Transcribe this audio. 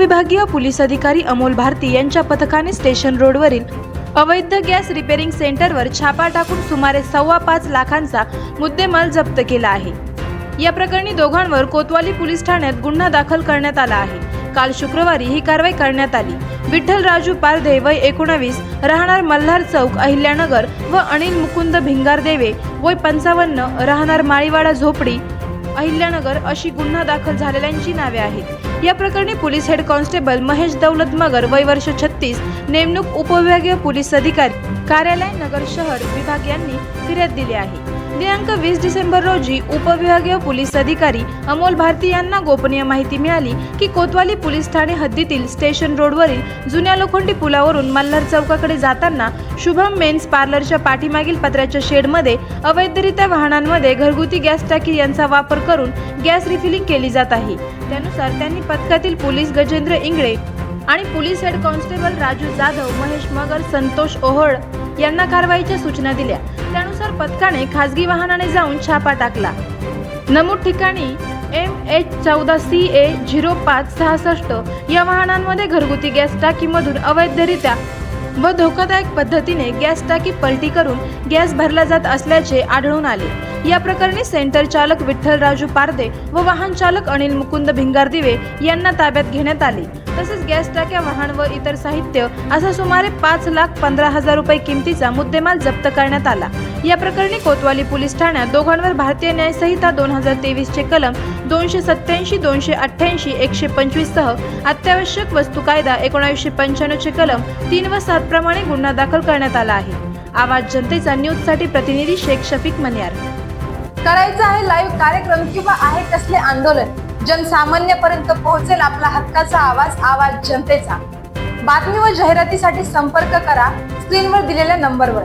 उपविभागीय पोलीस अधिकारी अमोल भारती यांच्या पथकाने स्टेशन रोडवरील अवैध गॅस रिपेरिंग सेंटरवर छापा टाकून सुमारे 5.25 लाखांचा मुद्देमाल जप्त केला आहे। या प्रकरणी दोघांवर कोतवाली पोलीस ठाण्यात गुन्हा दाखल करण्यात आला आहे। काल शुक्रवारी ही कारवाई करण्यात आली। विठ्ठल राजू पारधे वय 19 राहणार मल्हार चौक अहिल्यानगर व अनिल मुकुंद भिंगारदेवे वय 55 राहणार माळीवाडा झोपडी अहिल्यानगर अशी गुन्हा दाखल झालेल्यांची नावे आहेत। या प्रकरणी पोलीस हेड कॉन्स्टेबल महेश दौलत मगर वय वर्ष 36 नेमणूक उपविभागीय पोलीस अधिकारी कार्यालय नगर शहर विभाग यांनी फिर्याद दिली आहे। दिनांक 20 डिसेंबर रोजी उपविभागीय पोलीस अधिकारी अमोल भारती यांना गोपनीय माहिती मिळाली की कोतवाली पोलीस ठाणे हद्दीतील स्टेशन रोडवरील जुन्या लोखंडी पुलावरून मल्हार चौकाकडे जाताना शुभम मेन्स पार्लरच्या पाठीमागील पत्र्याच्या शेडमध्ये अवैधरित्या वाहनांमध्ये घरगुती गॅस टाकी यांचा वापर करून गॅस रिफिलिंग केली जात आहे। त्यानुसार त्यांनी पथकातील पोलीस गजेंद्र इंगळे आणि police head constable Raju Jadhav, Mahesh Magar, Santosh Ohal यांना कारवाईच्या सूचना दिल्या। त्यानुसार पथकाने खासगी वाहनाने जाऊन छापा टाकला। नमूद ठिकाणी MH14CA 0566 या वाहनांमध्ये घरगुती गॅस टाकीमधून अवैधरित्या व धोकादायक पद्धतीने गॅस टाकी पलटी करून गॅस भरला जात असल्याचे आढळून आले। या प्रकरणी सेंटर चालक विठ्ठल राजू पारधे व वाहन चालक अनिल मुकुंद भिंगारदिवे यांना ताब्यात घेण्यात आले। तसेच गॅस टाक्या, वाहन व इतर साहित्य असा सुमारे 5,15,000 रुपये किमतीचा मुद्देमाल जप्त करण्यात आला। या प्रकरणी कोतवाली पोलीस ठाण्यात दोघांवर भारतीय न्याय संहिता 2023 चे कलम 287, 288, 125 सह अत्यावश्यक वस्तू कायदा 1995 चे कलम 3 व 7 प्रमाणे गुन्हा दाखल करण्यात आला आहे। आवाज जनतेचा न्यूज साठी प्रतिनिधी शेख शफीक मन्यार। करायचं आहे लाईव्ह कार्यक्रम किंवा आहे कसले आंदोलन, जनसामान्यपर्यंत पोहोचेल आपला हक्काचा आवाज, आवाज जनतेचा। बातमी व जाहिरातीसाठी संपर्क करा स्क्रीनवर दिलेल्या नंबरवर।